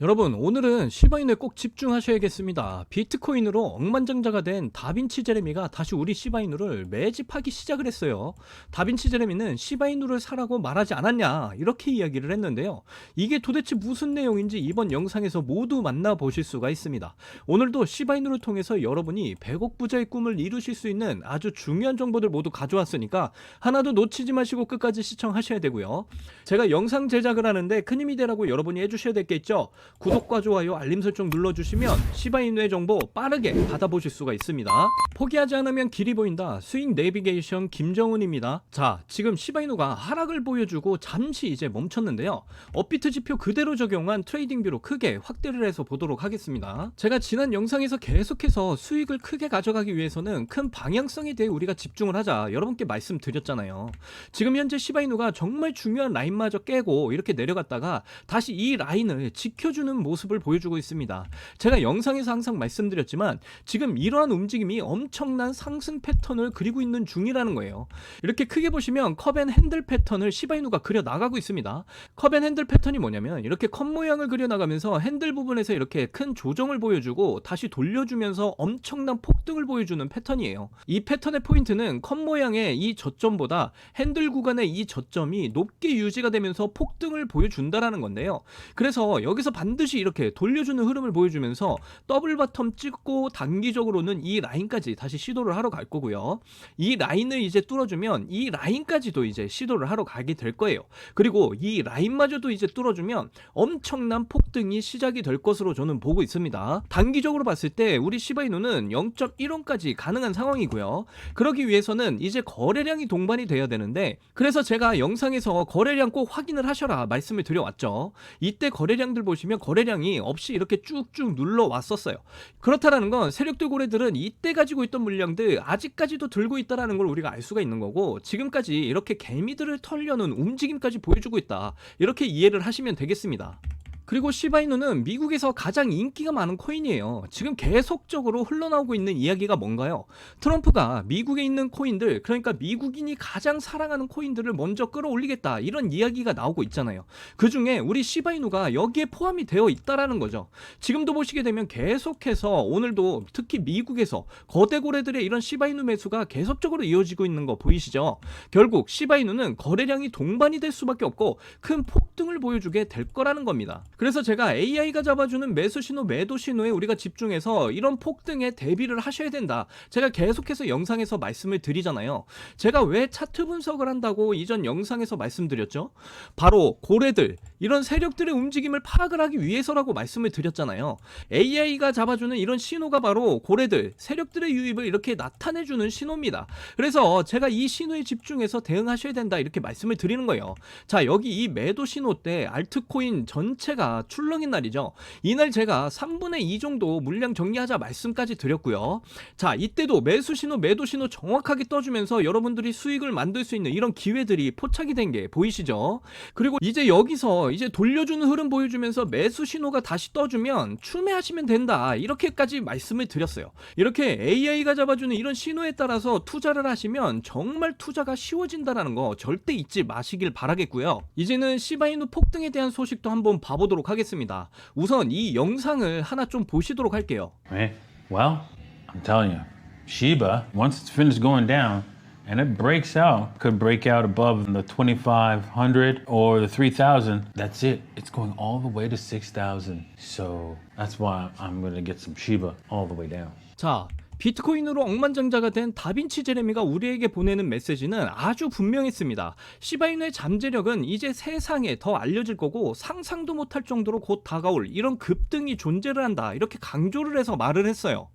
여러분, 오늘은 시바인후에 꼭 집중하셔야겠습니다. 비트코인으로 억만장자가 된 다빈치 제레미가 다시 우리 시바인후를 매집하기 시작을 했어요. 다빈치 제레미는 시바인후를 사라고 말하지 않았냐, 이렇게 이야기를 했는데요. 이게 도대체 무슨 내용인지 이번 영상에서 모두 만나보실 수가 있습니다. 오늘도 시바인후를 통해서 여러분이 100억 부자의 꿈을 이루실 수 있는 아주 중요한 정보들 모두 가져왔으니까 하나도 놓치지 마시고 끝까지 시청하셔야 되고요. 제가 영상 제작을 하는데 큰 힘이 되라고 여러분이 해주셔야 될 게 있죠. 구독과 좋아요, 알림 설정 눌러주시면 시바인후의 정보 빠르게 받아보실 수가 있습니다. 포기하지 않으면 길이 보인다. 스윙 내비게이션 김정훈입니다. 자, 지금 시바인후가 하락을 보여주고 잠시 이제 멈췄는데요. 업비트 지표 그대로 적용한 트레이딩 뷰로 크게 확대를 해서 보도록 하겠습니다. 제가 지난 영상에서 계속해서 수익을 크게 가져가기 위해서는 큰 방향성에 대해 우리가 집중을 하자 여러분께 말씀드렸잖아요. 지금 현재 시바인후가 정말 중요한 라인마저 깨고 이렇게 내려갔다가 다시 이 라인을 지켜주는 모습을 보여주고 있습니다. 제가 영상에서 항상 말씀드렸지만 지금 이러한 움직임이 엄청난 상승 패턴을 그리고 있는 중이라는 거예요. 이렇게 크게 보시면 컵앤핸들 패턴을 시바인후가 그려 나가고 있습니다. 컵앤핸들 패턴이 뭐냐면 이렇게 컵 모양을 그려 나가면서 핸들 부분에서 이렇게 큰 조정을 보여주고 다시 돌려주면서 엄청난 폭등을 보여주는 패턴이에요. 이 패턴의 포인트는 컵 모양의 이 저점보다 핸들 구간의 이 저점이 높게 유지가 되면서 폭등을 보여준다라는 건데요. 그래서 여기서 반드시 이렇게 돌려주는 흐름을 보여주면서 더블 바텀 찍고 단기적으로는 이 라인까지 다시 시도를 하러 갈 거고요. 이 라인을 이제 뚫어주면 이 라인까지도 이제 시도를 하러 가게 될 거예요. 그리고 이 라인마저도 이제 뚫어주면 엄청난 폭등이 시작이 될 것으로 저는 보고 있습니다. 단기적으로 봤을 때 우리 시바이누는 0.1원까지 가능한 상황이고요. 그러기 위해서는 이제 거래량이 동반이 돼야 되는데, 그래서 제가 영상에서 거래량 꼭 확인을 하셔라 말씀을 드려왔죠. 이때 거래량들 보시면 거래량이 없이 이렇게 쭉쭉 눌러왔었어요. 그렇다라는 건 세력들 고래들은 이때 가지고 있던 물량들 아직까지도 들고 있다라는 걸 우리가 알 수가 있는 거고, 지금까지 이렇게 개미들을 털려는 움직임까지 보여주고 있다, 이렇게 이해를 하시면 되겠습니다. 그리고 시바이누는 미국에서 가장 인기가 많은 코인이에요. 지금 계속적으로 흘러나오고 있는 이야기가 뭔가요? 트럼프가 미국에 있는 코인들, 그러니까 미국인이 가장 사랑하는 코인들을 먼저 끌어올리겠다, 이런 이야기가 나오고 있잖아요. 그 중에 우리 시바이누가 여기에 포함이 되어 있다라는 거죠. 지금도 보시게 되면 계속해서 오늘도 특히 미국에서 거대 고래들의 이런 시바이누 매수가 계속적으로 이어지고 있는 거 보이시죠? 결국 시바이누는 거래량이 동반이 될 수밖에 없고 큰 폭등을 보여주게 될 거라는 겁니다. 그래서 제가 AI가 잡아주는 매수 신호, 매도 신호에 우리가 집중해서 이런 폭등에 대비를 하셔야 된다, 제가 계속해서 영상에서 말씀을 드리잖아요. 제가 왜 차트 분석을 한다고 이전 영상에서 말씀드렸죠? 바로 고래들, 이런 세력들의 움직임을 파악을 하기 위해서라고 말씀을 드렸잖아요. AI가 잡아주는 이런 신호가 바로 고래들, 세력들의 유입을 이렇게 나타내주는 신호입니다. 그래서 제가 이 신호에 집중해서 대응하셔야 된다, 이렇게 말씀을 드리는 거예요. 자, 여기 이 매도 신호 때 알트코인 전체가 출렁인 날이죠. 이날 제가 3분의 2 정도 물량 정리하자 말씀까지 드렸고요. 자, 이때도 매수 신호, 매도 신호 정확하게 떠주면서 여러분들이 수익을 만들 수 있는 이런 기회들이 포착이 된 게 보이시죠? 그리고 이제 여기서 이제 돌려주는 흐름 보여주면서 매수 신호가 다시 떠주면 추매하시면 된다, 이렇게까지 말씀을 드렸어요. 이렇게 AI가 잡아주는 이런 신호에 따라서 투자를 하시면 정말 투자가 쉬워진다라는 거 절대 잊지 마시길 바라겠고요. 이제는 시바이누 폭등에 대한 소식도 한번 봐보도록 하겠습니다. 우선 이 영상을 하나 좀 보시도록 할게요. Right? Well, I'm telling you, Shiba, once it's finished going down and it breaks out, could break out above the 2,500 or the 3,000. That's it. It's going all the way to 6,000. So that's why I'm going to get some Shiba all the way down. 자, 비트코인으로 억만장자가 된 다빈치 제레미가 우리에게 보내는 메시지는 아주 분명했습니다. 시바이누의 잠재력은 이제 세상에 더 알려질 거고 상상도 못할 정도로 곧 다가올 이런 급등이 존재를 한다, 이렇게 강조를 해서 말을 했어요.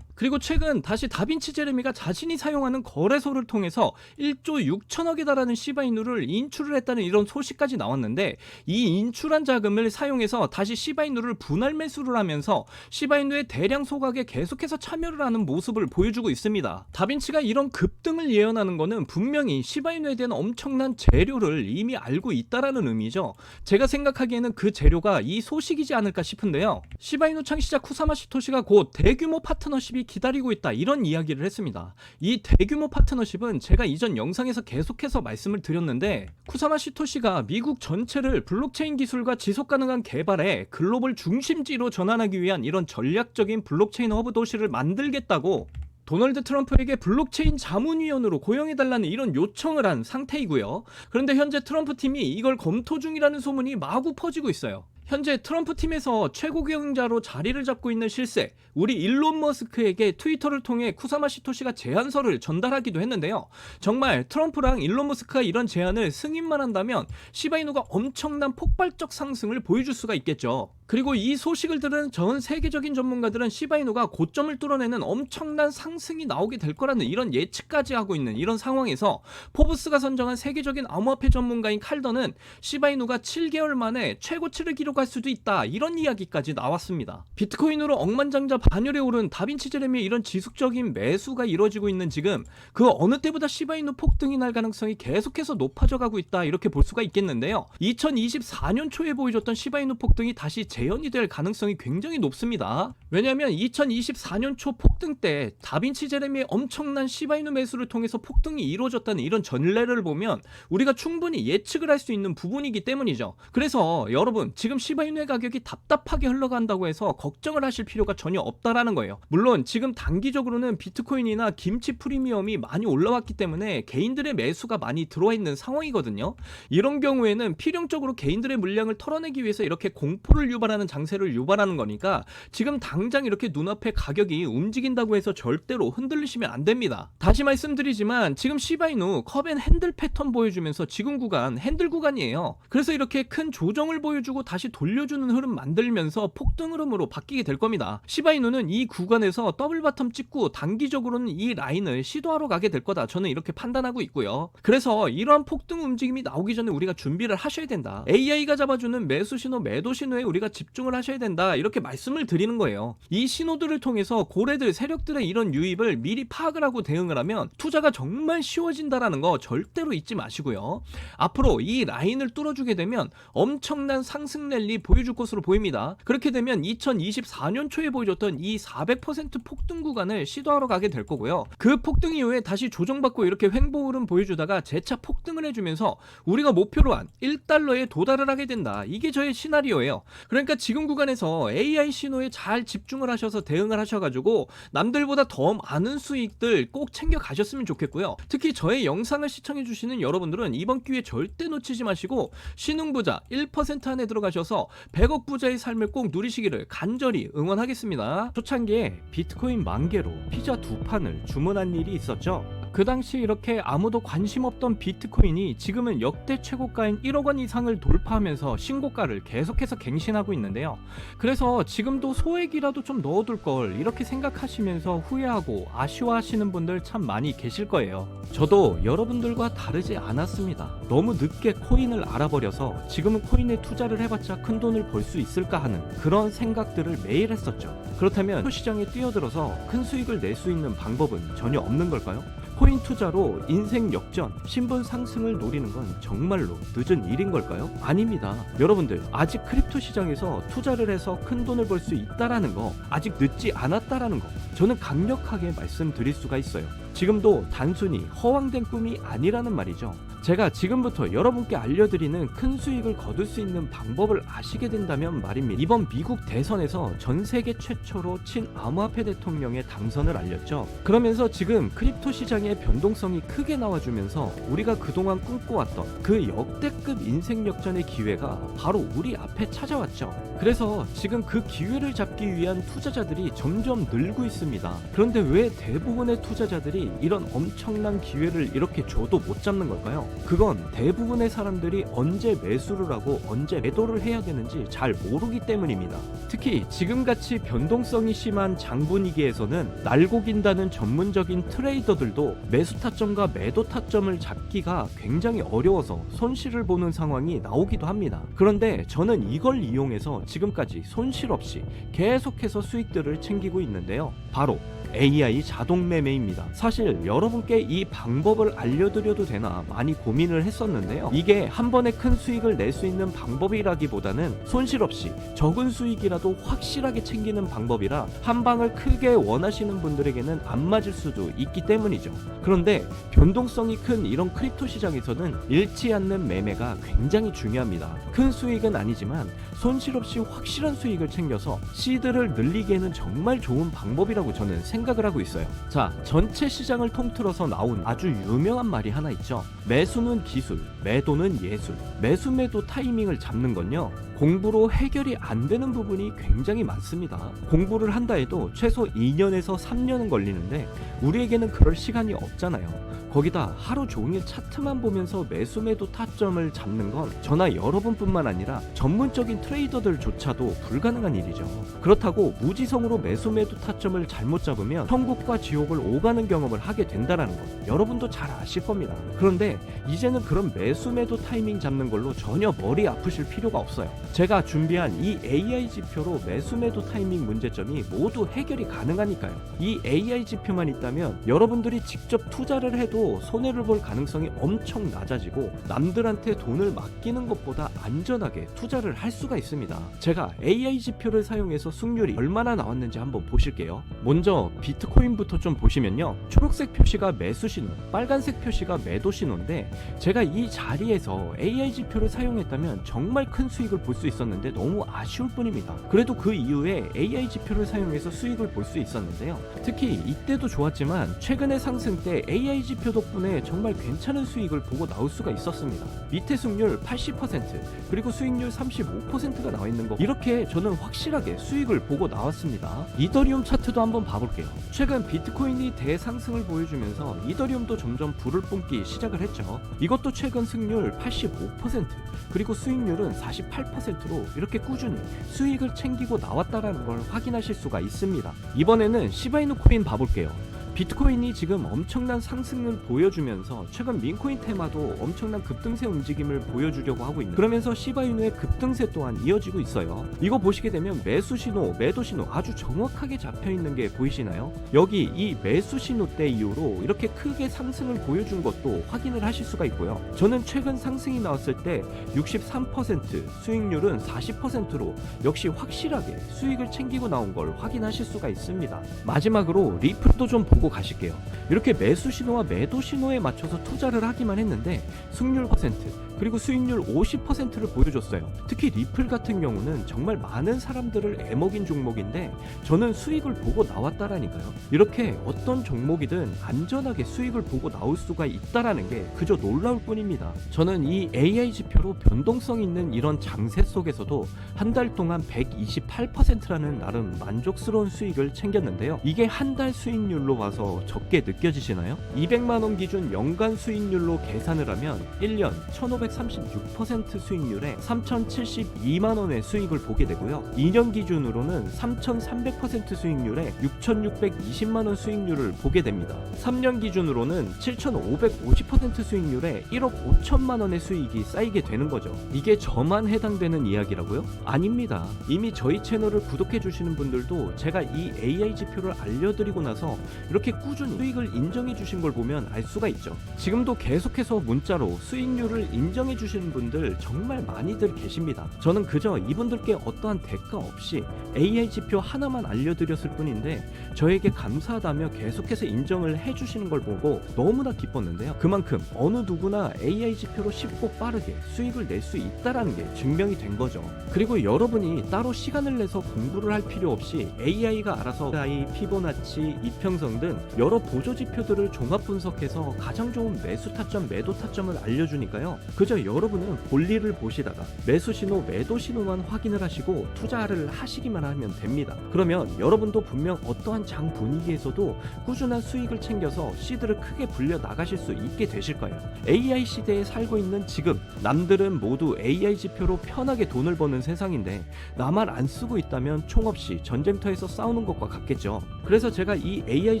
그리고 최근 다시 다빈치 제레미가 자신이 사용하는 거래소를 통해서 1조 6천억에 달하는 시바이누를 인출을 했다는 이런 소식까지 나왔는데, 이 인출한 자금을 사용해서 다시 시바이누를 분할 매수를 하면서 시바이누의 대량 소각에 계속해서 참여를 하는 모습을 보여주고 있습니다. 다빈치가 이런 급등을 예언하는 거는 분명히 시바이누에 대한 엄청난 재료를 이미 알고 있다라는 의미죠. 제가 생각하기에는 그 재료가 이 소식이지 않을까 싶은데요. 시바이누 창시자 쿠사마 시토시가 곧 대규모 파트너십이 기다리고 있다, 이런 이야기를 했습니다. 이 대규모 파트너십은 제가 이전 영상에서 계속해서 말씀을 드렸는데, 쿠사마 시토시가 미국 전체를 블록체인 기술과 지속 가능한 개발에 글로벌 중심지로 전환하기 위한 이런 전략적인 블록체인 허브 도시를 만들겠다고 도널드 트럼프에게 블록체인 자문위원으로 고용해달라는 이런 요청을 한 상태이고요. 그런데 현재 트럼프 팀이 이걸 검토 중이라는 소문이 마구 퍼지고 있어요. 현재 트럼프 팀에서 최고 경영자로 자리를 잡고 있는 실세, 우리 일론 머스크에게 트위터를 통해 쿠사마 시토시가 제안서를 전달하기도 했는데요. 정말 트럼프랑 일론 머스크가 이런 제안을 승인만 한다면 시바이누가 엄청난 폭발적 상승을 보여줄 수가 있겠죠. 그리고 이 소식을 들은 전 세계적인 전문가들은 시바이누가 고점을 뚫어내는 엄청난 상승이 나오게 될 거라는 이런 예측까지 하고 있는 이런 상황에서, 포브스가 선정한 세계적인 암호화폐 전문가인 칼던은 시바이누가 7개월 만에 최고치를 기록할 수도 있다, 이런 이야기까지 나왔습니다. 비트코인으로 억만장자 반열에 오른 다빈치 제레미의 이런 지속적인 매수가 이루어지고 있는 지금, 그 어느 때보다 시바이누 폭등이 날 가능성이 계속해서 높아져 가고 있다, 이렇게 볼 수가 있겠는데요. 2024년 초에 보여줬던 시바이누 폭등이 다시 재현이 될 가능성이 굉장히 높습니다. 왜냐하면 2024년 초 폭등 때 다빈치 제레미의 엄청난 시바이누 매수를 통해서 폭등이 이루어졌다는 이런 전례를 보면 우리가 충분히 예측을 할 수 있는 부분이기 때문이죠. 그래서 여러분, 지금 시바이누의 가격이 답답하게 흘러간다고 해서 걱정을 하실 필요가 전혀 없다라는 거예요. 물론 지금 단기적으로는 비트코인이나 김치 프리미엄이 많이 올라왔기 때문에 개인들의 매수가 많이 들어와 있는 상황이거든요. 이런 경우에는 필연적으로 개인들의 물량을 털어내기 위해서 이렇게 공포를 유발하는 장세를 유발하는 거니까, 지금 당장 이렇게 눈앞에 가격이 움직인다고 해서 절대로 흔들리시면 안 됩니다. 다시 말씀드리지만 지금 시바이누 컵앤핸들 패턴 보여주면서 지금 구간 핸들 구간이에요. 그래서 이렇게 큰 조정을 보여주고 다시 돌려주는 흐름 만들면서 폭등 흐름으로 바뀌게 될 겁니다. 시바이누는 이 구간에서 더블 바텀 찍고 단기적으로는 이 라인을 시도하러 가게 될 거다, 저는 이렇게 판단하고 있고요. 그래서 이러한 폭등 움직임이 나오기 전에 우리가 준비를 하셔야 된다. AI가 잡아주는 매수 신호, 매도 신호에 우리가 집중을 하셔야 된다, 이렇게 말씀을 드리는 거예요. 이 신호들을 통해서 고래들, 세력들의 이런 유입을 미리 파악을 하고 대응을 하면 투자가 정말 쉬워진다라는 거 절대로 잊지 마시고요. 앞으로 이 라인을 뚫어주게 되면 엄청난 상승 랠리 보여줄 것으로 보입니다. 그렇게 되면 2024년 초에 보여줬던 이 400% 폭등 구간을 시도하러 가게 될 거고요. 그 폭등 이후에 다시 조정받고 이렇게 횡보 흐름 보여주다가 재차 폭등을 해주면서 우리가 목표로 한 1달러에 도달을 하게 된다, 이게 저의 시나리오예요. 그러니까 지금 구간에서 AI 신호에 잘 집중을 하셔서 대응을 하셔가지고 남들보다 더 많은 수익들 꼭 챙겨 가셨으면 좋겠고요. 특히 저의 영상을 시청해주시는 여러분들은 이번 기회 절대 놓치지 마시고 신흥부자 1% 안에 들어가셔서 100억 부자의 삶을 꼭 누리시기를 간절히 응원하겠습니다. 초창기에 비트코인 10,000개로 피자 2판을 주문한 일이 있었죠. 그 당시 이렇게 아무도 관심 없던 비트코인이 지금은 역대 최고가인 1억 원 이상을 돌파하면서 신고가를 계속해서 갱신하고 있는데요. 그래서 지금도 소액이라도 좀 넣어둘 걸 이렇게 생각하시면서 후회하고 아쉬워하시는 분들 참 많이 계실 거예요. 저도 여러분들과 다르지 않았습니다. 너무 늦게 코인을 알아버려서 지금은 코인에 투자를 해봤자 큰 돈을 벌 수 있을까 하는 그런 생각들을 매일 했었죠. 그렇다면 시장에 뛰어들어서 큰 수익을 낼 수 있는 방법은 전혀 없는 걸까요? 코인 투자로 인생 역전, 신분 상승을 노리는 건 정말로 늦은 일인 걸까요? 아닙니다. 여러분들, 아직 크립토 시장에서 투자를 해서 큰 돈을 벌 수 있다라는 거, 아직 늦지 않았다라는 거, 저는 강력하게 말씀드릴 수가 있어요. 지금도 단순히 허황된 꿈이 아니라는 말이죠. 제가 지금부터 여러분께 알려드리는 큰 수익을 거둘 수 있는 방법을 아시게 된다면 말입니다. 이번 미국 대선에서 전 세계 최초로 친암호화폐 대통령의 당선을 알렸죠. 그러면서 지금 크립토 시장의 변동성이 크게 나와주면서 우리가 그동안 꿈꿔왔던 그 역대급 인생 역전의 기회가 바로 우리 앞에 찾아왔죠. 그래서 지금 그 기회를 잡기 위한 투자자들이 점점 늘고 있습니다. 그런데 왜 대부분의 투자자들이 이런 엄청난 기회를 이렇게 줘도 못 잡는 걸까요? 그건 대부분의 사람들이 언제 매수를 하고 언제 매도를 해야 되는지 잘 모르기 때문입니다. 특히 지금같이 변동성이 심한 장분위기에서는 날고긴다는 전문적인 트레이더들도 매수 타점과 매도 타점을 잡기가 굉장히 어려워서 손실을 보는 상황이 나오기도 합니다. 그런데 저는 이걸 이용해서 지금까지 손실 없이 계속해서 수익들을 챙기고 있는데요. 바로 AI 자동 매매입니다. 사실 여러분께 이 방법을 알려드려도 되나 많이 고민을 했었는데요. 이게 한 번에 큰 수익을 낼 수 있는 방법이라기보다는 손실 없이 적은 수익이라도 확실하게 챙기는 방법이라 한 방을 크게 원하시는 분들에게는 안 맞을 수도 있기 때문이죠. 그런데 변동성이 큰 이런 크립토 시장에서는 잃지 않는 매매가 굉장히 중요합니다. 큰 수익은 아니지만 손실 없이 확실한 수익을 챙겨서 시드를 늘리기에는 정말 좋은 방법이라고 저는 생각을 하고 있어요. 자, 전체 시장을 통틀어서 나온 아주 유명한 말이 하나 있죠. 매수는 기술, 매도는 예술. 매수 매도 타이밍을 잡는 건요, 공부로 해결이 안 되는 부분이 굉장히 많습니다. 공부를 한다 해도 최소 2년에서 3년은 걸리는데 우리에게는 그럴 시간이 없잖아요. 거기다 하루 종일 차트만 보면서 매수 매도 타점을 잡는 건 저나 여러분뿐만 아니라 전문적인 트레이더들조차도 불가능한 일이죠. 그렇다고 무지성으로 매수 매도 타점을 잘못 잡으면 천국과 지옥을 오가는 경험을 하게 된다는 것 여러분도 잘 아실 겁니다. 그런데 이제는 그런 매수 매도 타이밍 잡는 걸로 전혀 머리 아프실 필요가 없어요. 제가 준비한 이 AI 지표로 매수 매도 타이밍 문제점이 모두 해결이 가능하니까요. 이 AI 지표만 있다면 여러분들이 직접 투자를 해도 손해를 볼 가능성이 엄청 낮아지고 남들한테 돈을 맡기는 것보다 안전하게 투자를 할 수가 있습니다. 제가 AI 지표를 사용해서 승률이 얼마나 나왔는지 한번 보실게요. 먼저 비트코인부터 좀 보시면요, 초록색 표시가 매수 신호, 빨간색 표시가 매도 신호인데 제가 이 자리에서 AI 지표를 사용했다면 정말 큰 수익을 볼 수 있었는데 너무 아쉬울 뿐입니다. 그래도 그 이후에 AI 지표를 사용해서 수익을 볼 수 있었는데요, 특히 이때도 좋았지만 최근의 상승 때 AI 지표 덕분에 정말 괜찮은 수익을 보고 나올 수가 있었습니다. 밑에 승률 80% 그리고 수익률 35%가 나와 있는 거, 이렇게 저는 확실하게 수익을 보고 나왔습니다. 이더리움 차트도 한번 봐볼게요. 최근 비트코인이 대상승을 보여주면서 이더리움도 점점 불을 뿜기 시작을 했죠. 이것도 최근 승률 85% 그리고 수익률은 48%로 이렇게 꾸준히 수익을 챙기고 나왔다는 걸 확인하실 수가 있습니다. 이번에는 시바이누 코인 봐볼게요. 비트코인이 지금 엄청난 상승을 보여주면서 최근 민코인 테마도 엄청난 급등세 움직임을 보여주려고 하고 있는, 그러면서 시바이누의 급등세 또한 이어지고 있어요. 이거 보시게 되면 매수 신호, 매도 신호 아주 정확하게 잡혀 있는 게 보이시나요? 여기 이 매수 신호 때 이후로 이렇게 크게 상승을 보여준 것도 확인을 하실 수가 있고요. 저는 최근 상승이 나왔을 때 63%, 수익률은 40%로 역시 확실하게 수익을 챙기고 나온 걸 확인하실 수가 있습니다. 마지막으로 리플도 좀 보고 가실게요. 이렇게 매수 신호와 매도 신호에 맞춰서 투자를 하기만 했는데 승률 퍼센트 그리고 수익률 50%를 보여줬어요. 특히 리플 같은 경우는 정말 많은 사람들을 애먹인 종목인데 저는 수익을 보고 나왔다라니까요. 이렇게 어떤 종목이든 안전하게 수익을 보고 나올 수가 있다라는 게 그저 놀라울 뿐입니다. 저는 이 AI 지표로 변동성 있는 이런 장세 속에서도 한 달 동안 128%라는 나름 만족스러운 수익을 챙겼는데요. 이게 한 달 수익률로 봐서 적게 느껴지시나요? 200만원 기준 연간 수익률로 계산을 하면 1년 1536% 수익률에 3072만원의 수익을 보게 되고요. 2년 기준으로는 3300% 수익률에 6620만원 수익률을 보게 됩니다. 3년 기준으로는 7550% 수익률에 1억 5천만원의 수익이 쌓이게 되는 거죠. 이게 저만 해당되는 이야기라고요? 아닙니다. 이미 저희 채널을 구독해 주시는 분들도 제가 이 AI 지표를 알려드리고 나서 이렇게 꾸준히 수익을 인정해 주신 걸 보면 알 수가 있죠. 지금도 계속해서 문자로 수익률을 인정해 주시는 분들 정말 많이들 계십니다. 저는 그저 이분들께 어떠한 대가 없이 AI 지표 하나만 알려드렸을 뿐인데 저에게 감사하다며 계속해서 인정을 해 주시는 걸 보고 너무나 기뻤는데요. 그만큼 어느 누구나 AI 지표로 쉽고 빠르게 수익을 낼 수 있다라는 게 증명이 된 거죠. 그리고 여러분이 따로 시간을 내서 공부를 할 필요 없이 AI가 알아서 AI, 피보나치, 이평선 등 여러 보조 지표들을 종합 분석해서 가장 좋은 매수 타점, 매도 타점을 알려주니까요. 그저 여러분은 볼일을 보시다가 매수 신호, 매도 신호만 확인을 하시고 투자를 하시기만 하면 됩니다. 그러면 여러분도 분명 어떠한 장 분위기에서도 꾸준한 수익을 챙겨서 시드를 크게 불려 나가실 수 있게 되실 거예요. AI 시대에 살고 있는 지금 남들은 모두 AI 지표로 편하게 돈을 버는 세상인데 나만 안 쓰고 있다면 총 없이 전쟁터에서 싸우는 것과 같겠죠. 그래서 제가 이 AI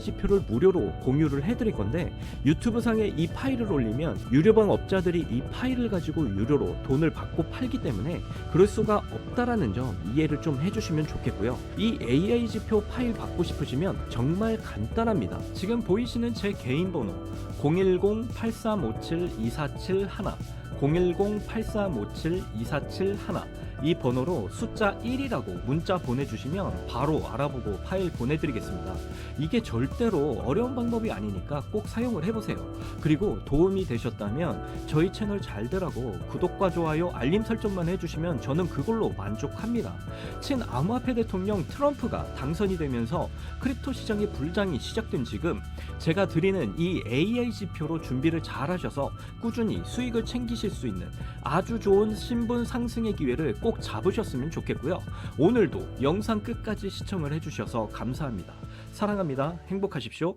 지표를 무료로 공유를 해드릴 건데 유튜브 상에 이 파일을 올리면 유료방 업자들이 이 파일을 파일을 가지고 유료로 돈을 받고 팔기 때문에 그럴 수가 없다라는 점 이해를 좀 해주시면 좋겠고요. 이 AI 지표 파일 받고 싶으시면 정말 간단합니다. 지금 보이시는 제 개인 번호 010-8357-2471 010-8357-2471 이 번호로 숫자 1이라고 문자 보내주시면 바로 알아보고 파일 보내드리겠습니다. 이게 절대로 어려운 방법이 아니니까 꼭 사용을 해보세요. 그리고 도움이 되셨다면 저희 채널 잘되라고 구독과 좋아요 알림 설정만 해주시면 저는 그걸로 만족합니다. 친암호화폐 대통령 트럼프가 당선이 되면서 크립토 시장의 불장이 시작된 지금 제가 드리는 이 AI 지표로 준비를 잘 하셔서 꾸준히 수익을 챙기실 수 있는 아주 좋은 신분 상승의 기회를 꼭 잡으셨으면 좋겠고요. 오늘도 영상 끝까지 시청을 해주셔서 감사합니다. 사랑합니다. 행복하십시오.